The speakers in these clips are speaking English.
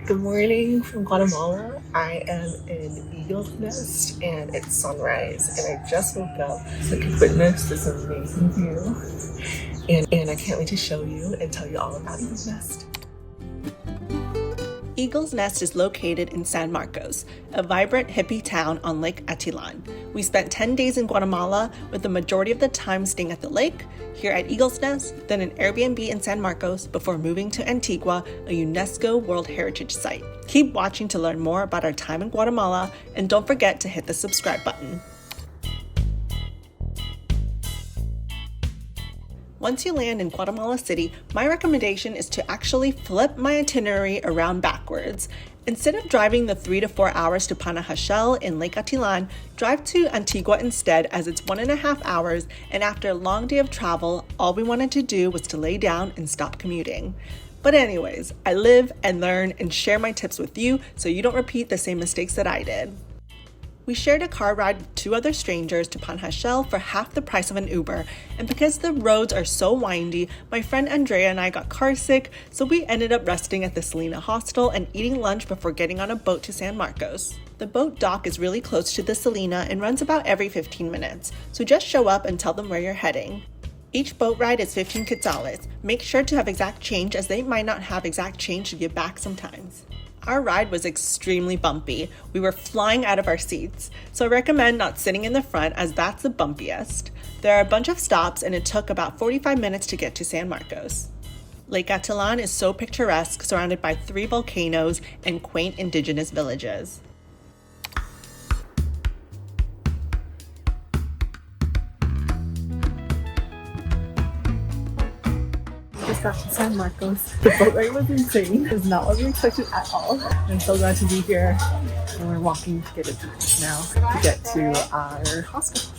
Good morning from Guatemala. I am in Eagle's Nest and it's sunrise and I just woke up so I can witness this amazing view. And I can't wait to show you and tell you all about Eagle's Nest. Eagle's Nest is located in San Marcos, a vibrant hippie town on Lake Atitlan. We spent 10 days in Guatemala, with the majority of the time staying at the lake, here at Eagle's Nest, then an Airbnb in San Marcos before moving to Antigua, a UNESCO World Heritage Site. Keep watching to learn more about our time in Guatemala, and don't forget to hit the subscribe button. Once you land in Guatemala City, my recommendation is to actually flip my itinerary around backwards. Instead of driving the 3 to 4 hours to Panajachel in Lake Atitlán, drive to Antigua instead, as it's 1.5 hours, and after a long day of travel, all we wanted to do was to lay down and stop commuting. But anyways, I live and learn and share my tips with you so you don't repeat the same mistakes that I did. We shared a car ride with 2 other strangers to Panajachel for half the price of an Uber, and because the roads are so windy, my friend Andrea and I got car sick, so we ended up resting at the Selena hostel and eating lunch before getting on a boat to San Marcos. The boat dock is really close to the Selena and runs about every 15 minutes, so just show up and tell them where you're heading. Each boat ride is 15 quetzales. Make sure to have exact change, as they might not have exact change to give back sometimes. Our ride was extremely bumpy. We were flying out of our seats, so I recommend not sitting in the front, as that's the bumpiest. There are a bunch of stops and it took about 45 minutes to get to San Marcos. Lake Atitlán is so picturesque, surrounded by 3 volcanoes and quaint indigenous villages. Just got to San Marcos. The boat ride was insane. It's not what we expected at all. I'm so glad to be here. And we're walking to get it now to get to our hostel.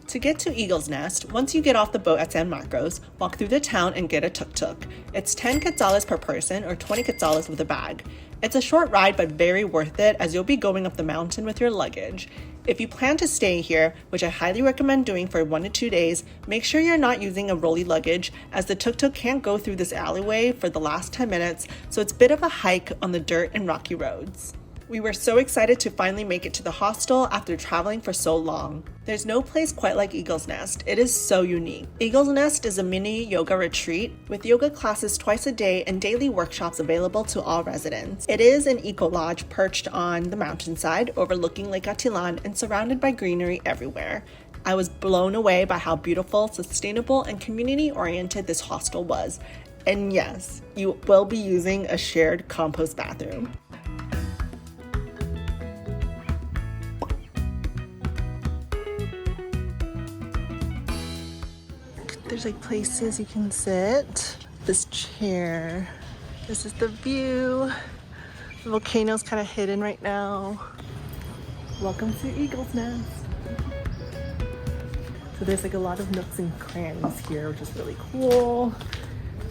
To get to Eagle's Nest, once you get off the boat at San Marcos, walk through the town and get a tuk-tuk. It's 10 quetzales per person, or 20 quetzales with a bag. It's a short ride but very worth it, as you'll be going up the mountain with your luggage. If you plan to stay here, which I highly recommend doing for 1 to 2 days, make sure you're not using a rolly luggage, as the tuk-tuk can't go through this alleyway for the last 10 minutes, so it's a bit of a hike on the dirt and rocky roads. We were so excited to finally make it to the hostel after traveling for so long. There's no place quite like Eagle's Nest. It is so unique. Eagle's Nest is a mini yoga retreat with yoga classes twice a day and daily workshops available to all residents. It is an eco-lodge perched on the mountainside overlooking Lake Atitlán and surrounded by greenery everywhere. I was blown away by how beautiful, sustainable, and community-oriented this hostel was. And yes, you will be using a shared compost bathroom. There's like places you can sit. This chair. This is the view. The volcano's kind of hidden right now. Welcome to Eagle's Nest. So there's like a lot of nooks and crannies here, which is really cool.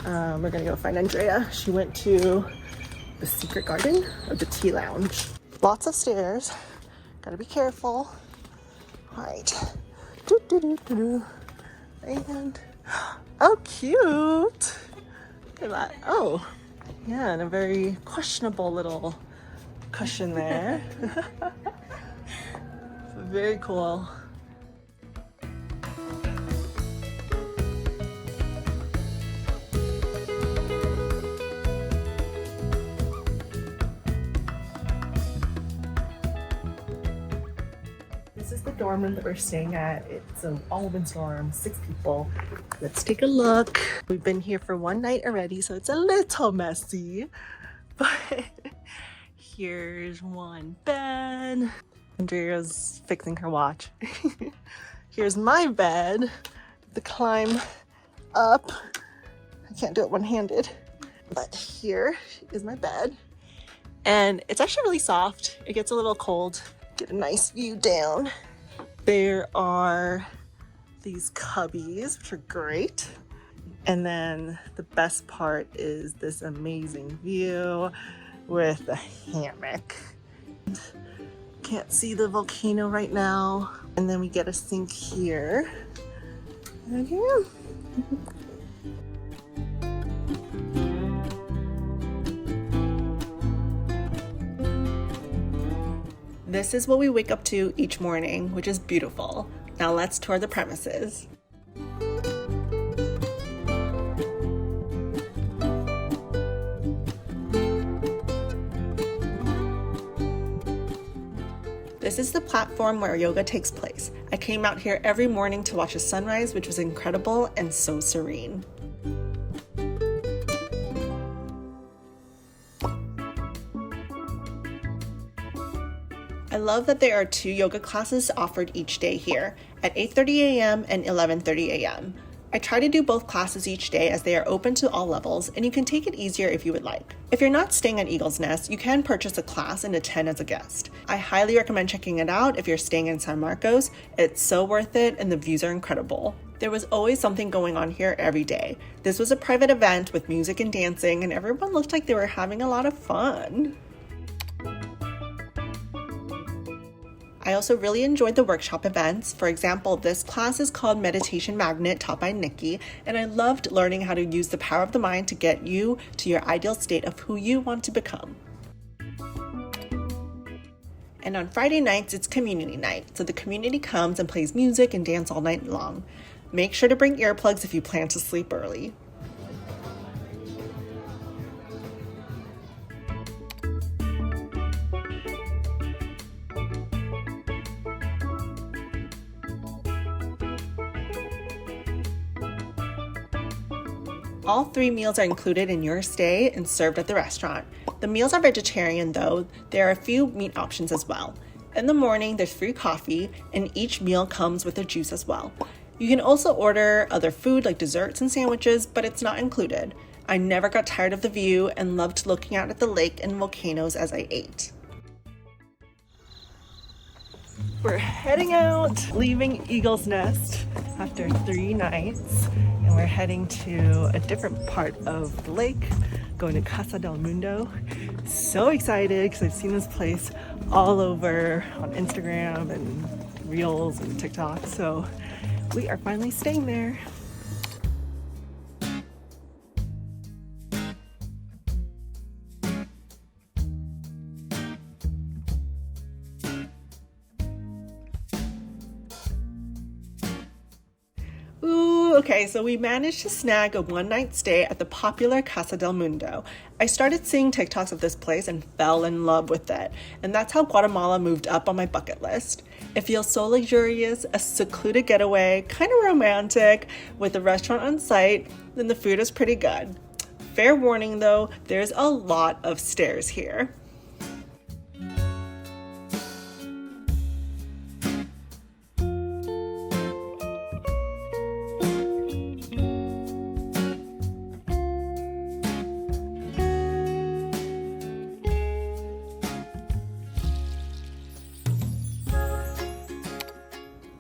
We're gonna go find Andrea. She went to the secret garden of the tea lounge. Lots of stairs. Gotta be careful. All right. And oh, cute! Look at that. Oh, yeah, and a very questionable little cushion there. Very cool. This is the dorm room that we're staying at. It's an all-women's dorm, 6 people. Let's take a look. We've been here for 1 night already, so it's a little messy. But here's one bed. Andrea's fixing her watch. Here's my bed. The climb up. I can't do it one-handed. But here is my bed. And it's actually really soft. It gets a little cold. Get a nice view down. There are these cubbies, which are great. And then the best part is this amazing view with a hammock. Can't see the volcano right now. And then we get a sink here. And yeah. This is what we wake up to each morning, which is beautiful. Now let's tour the premises. This is the platform where yoga takes place. I came out here every morning to watch the sunrise, which was incredible and so serene. I love that there are 2 yoga classes offered each day here at 8:30 a.m. and 11:30 a.m. I try to do both classes each day as they are open to all levels, and you can take it easier if you would like. If you're not staying at Eagle's Nest, you can purchase a class and attend as a guest. I highly recommend checking it out if you're staying in San Marcos. It's so worth it and the views are incredible. There was always something going on here every day. This was a private event with music and dancing, and everyone looked like they were having a lot of fun. I also really enjoyed the workshop events. For example, this class is called Meditation Magnet, taught by Nikki, and I loved learning how to use the power of the mind to get you to your ideal state of who you want to become. And on Friday nights, it's community night, so the community comes and plays music and dance all night long. Make sure to bring earplugs if you plan to sleep early. All 3 meals are included in your stay and served at the restaurant. The meals are vegetarian though. There are a few meat options as well. In the morning, there's free coffee, and each meal comes with a juice as well. You can also order other food like desserts and sandwiches, but it's not included. I never got tired of the view and loved looking out at the lake and volcanoes as I ate. We're heading out, leaving Eagle's Nest after 3 nights, and we're heading to a different part of the lake, going to Casa del Mundo. So excited because I've seen this place all over on Instagram and Reels and TikTok, so we are finally staying there. Okay, so we managed to snag a 1-night stay at the popular Casa del Mundo. I started seeing TikToks of this place and fell in love with it, and that's how Guatemala moved up on my bucket list. It feels so luxurious, a secluded getaway, kind of romantic, with a restaurant on site, and the food is pretty good. Fair warning though, there's a lot of stairs here.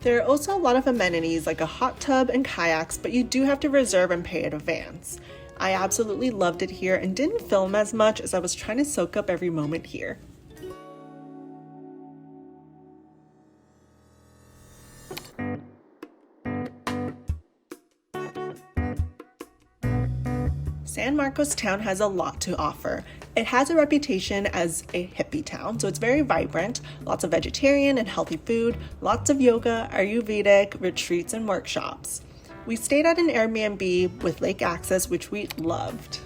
There are also a lot of amenities like a hot tub and kayaks, but you do have to reserve and pay in advance. I absolutely loved it here and didn't film as much as I was trying to soak up every moment here. San Marcos town has a lot to offer. It has a reputation as a hippie town, so it's very vibrant, lots of vegetarian and healthy food, lots of yoga, Ayurvedic, retreats, and workshops. We stayed at an Airbnb with lake access, which we loved.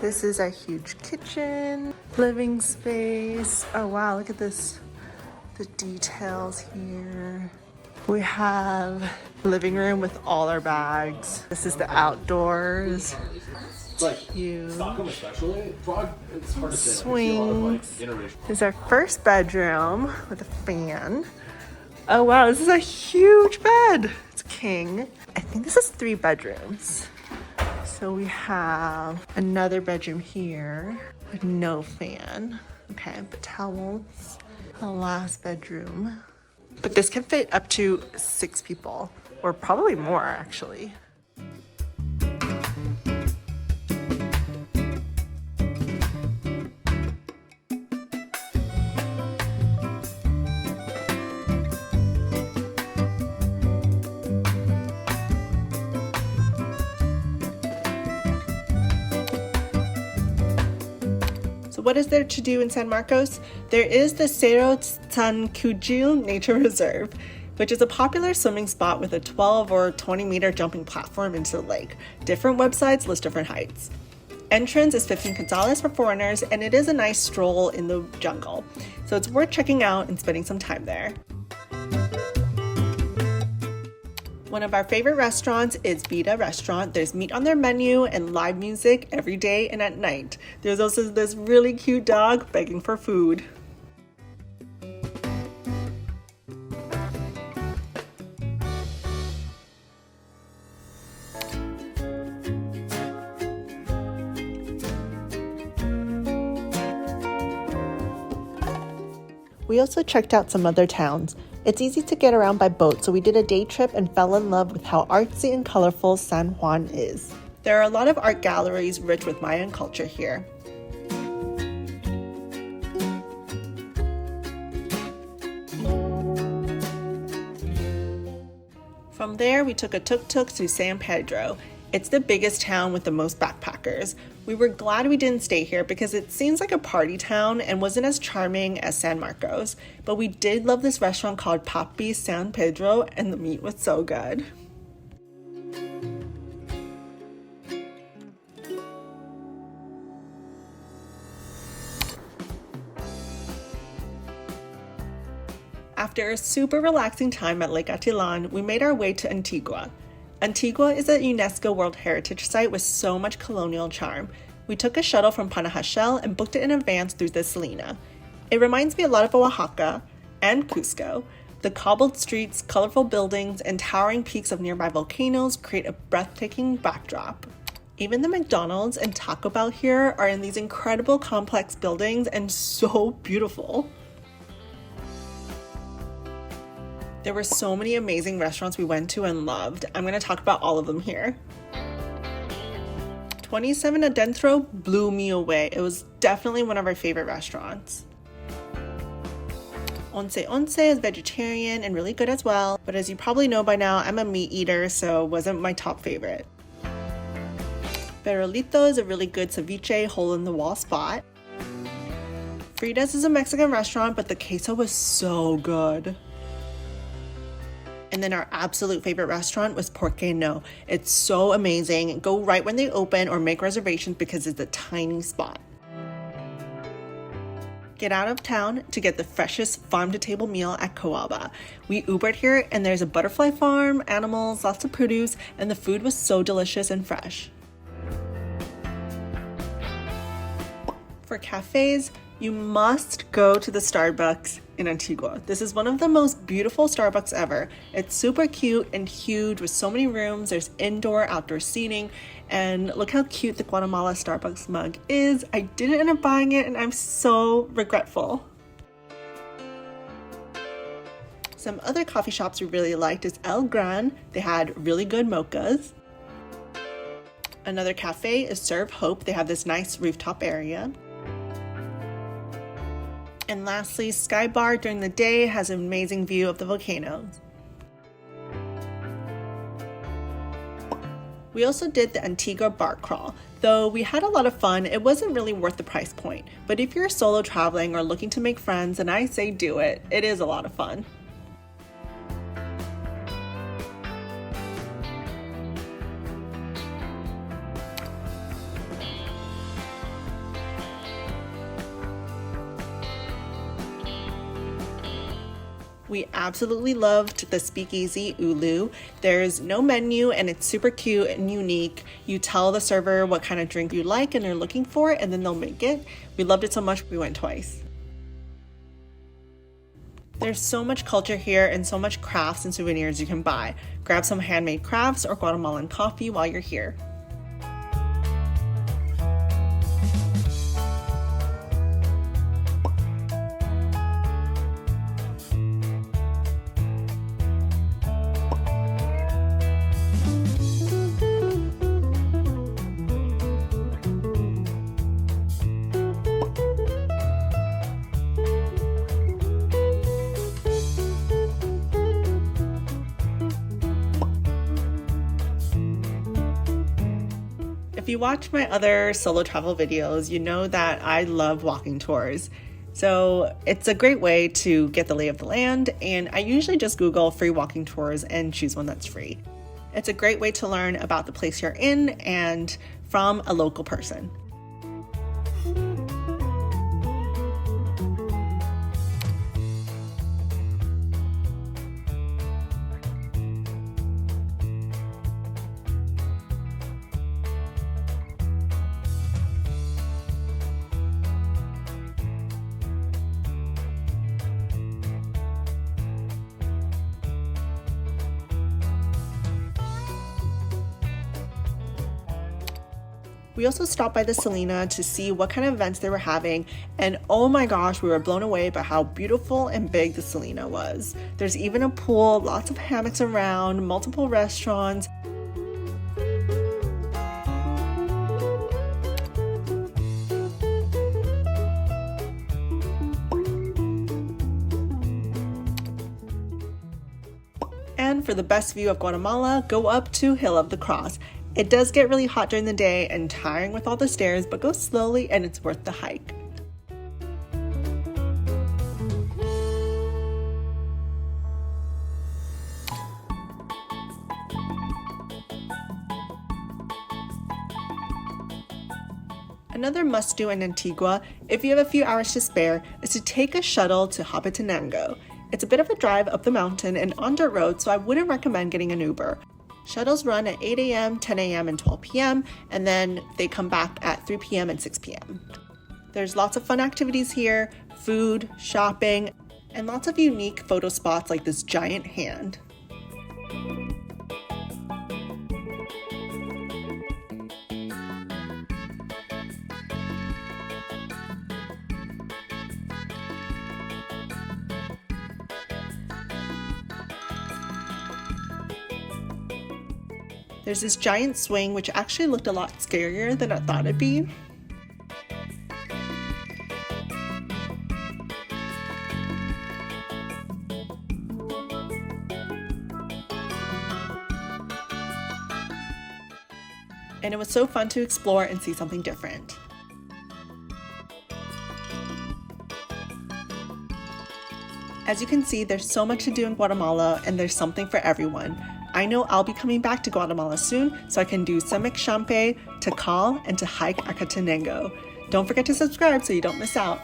This is a huge kitchen, living space. Oh wow, look at this, the details here. We have a living room with all our bags. This is the outdoors. It's huge. Swings. This is our first bedroom with a fan. Oh wow, this is a huge bed. It's king. I think this is 3 bedrooms. So we have another bedroom here with no fan. Okay, but towels. The last bedroom. But this can fit up to 6 people, or probably more actually. So what is there to do in San Marcos? There is the Cerro Tzankujil Nature Reserve, which is a popular swimming spot with a 12 or 20 meter jumping platform into the lake. Different websites list different heights. Entrance is 15 quetzales for foreigners, and it is a nice stroll in the jungle. So it's worth checking out and spending some time there. One of our favorite restaurants is Vida Restaurant. There's meat on their menu and live music every day and at night. There's also this really cute dog begging for food. We also checked out some other towns. It's easy to get around by boat, so we did a day trip and fell in love with how artsy and colorful San Juan is. There are a lot of art galleries rich with Mayan culture here. From there, we took a tuk-tuk to San Pedro. It's the biggest town with the most backpackers. We were glad we didn't stay here because it seems like a party town and wasn't as charming as San Marcos. But we did love this restaurant called Papi San Pedro, and the meat was so good. After a super relaxing time at Lake Atitlán, we made our way to Antigua. Antigua is a UNESCO World Heritage Site with so much colonial charm. We took a shuttle from Panajachel and booked it in advance through the Selena. It reminds me a lot of Oaxaca and Cusco. The cobbled streets, colorful buildings, and towering peaks of nearby volcanoes create a breathtaking backdrop. Even the McDonald's and Taco Bell here are in these incredible complex buildings and so beautiful. There were so many amazing restaurants we went to and loved. I'm going to talk about all of them here. 27 Adentro blew me away. It was definitely one of our favorite restaurants. Once Once is vegetarian and really good as well, but as you probably know by now, I'm a meat eater, so it wasn't my top favorite. Perolito is a really good ceviche hole-in-the-wall spot. Frida's is a Mexican restaurant, but the queso was so good. And then our absolute favorite restaurant was Por Que No. It's so amazing. Go right when they open or make reservations because it's a tiny spot. Get out of town to get the freshest farm-to-table meal at Coaba. We Ubered here and there's a butterfly farm, animals, lots of produce, and the food was so delicious and fresh. For cafes, you must go to the Starbucks in Antigua. This is one of the most beautiful Starbucks ever. It's super cute and huge with so many rooms. There's indoor, outdoor seating, and look how cute the Guatemala Starbucks mug is. I didn't end up buying it and I'm so regretful. Some other coffee shops we really liked is El Gran. They had really good mochas. Another cafe is Serve Hope. They have this nice rooftop area. And lastly, Sky Bar during the day has an amazing view of the volcanoes. We also did the Antigua bar crawl. Though we had a lot of fun, it wasn't really worth the price point. But if you're solo traveling or looking to make friends, then I say do it. It is a lot of fun. We absolutely loved the Speakeasy Ulu. There's no menu and it's super cute and unique. You tell the server what kind of drink you like and you're looking for, and then they'll make it. We loved it so much we went twice. There's so much culture here and so much crafts and souvenirs you can buy. Grab some handmade crafts or Guatemalan coffee while you're here. if you watch my other solo travel videos, you know that I love walking tours. So it's a great way to get the lay of the land, and I usually just Google free walking tours and choose one that's free. It's a great way to learn about the place you're in and from a local person. We also stopped by the Salina to see what kind of events they were having, and oh my gosh, we were blown away by how beautiful and big the Salina was. There's even a pool, lots of hammocks around, multiple restaurants. And for the best view of Guatemala, go up to Hill of the Cross. It does get really hot during the day and tiring with all the stairs, but go slowly and it's worth the hike. Another must-do in Antigua, if you have a few hours to spare, is to take a shuttle to Hobbitenango. It's a bit of a drive up the mountain and on dirt roads, so I wouldn't recommend getting an Uber. Shuttles run at 8 a.m., 10 a.m., and 12 p.m., and then they come back at 3 p.m. and 6 p.m. There's lots of fun activities here, food, shopping, and lots of unique photo spots like this giant hand. There's this giant swing, which actually looked a lot scarier than I thought it'd be. And it was so fun to explore and see something different. As you can see, there's so much to do in Guatemala, and there's something for everyone. I know I'll be coming back to Guatemala soon, so I can do some echampe, to call, and to hike Acatenango. Don't forget to subscribe so you don't miss out.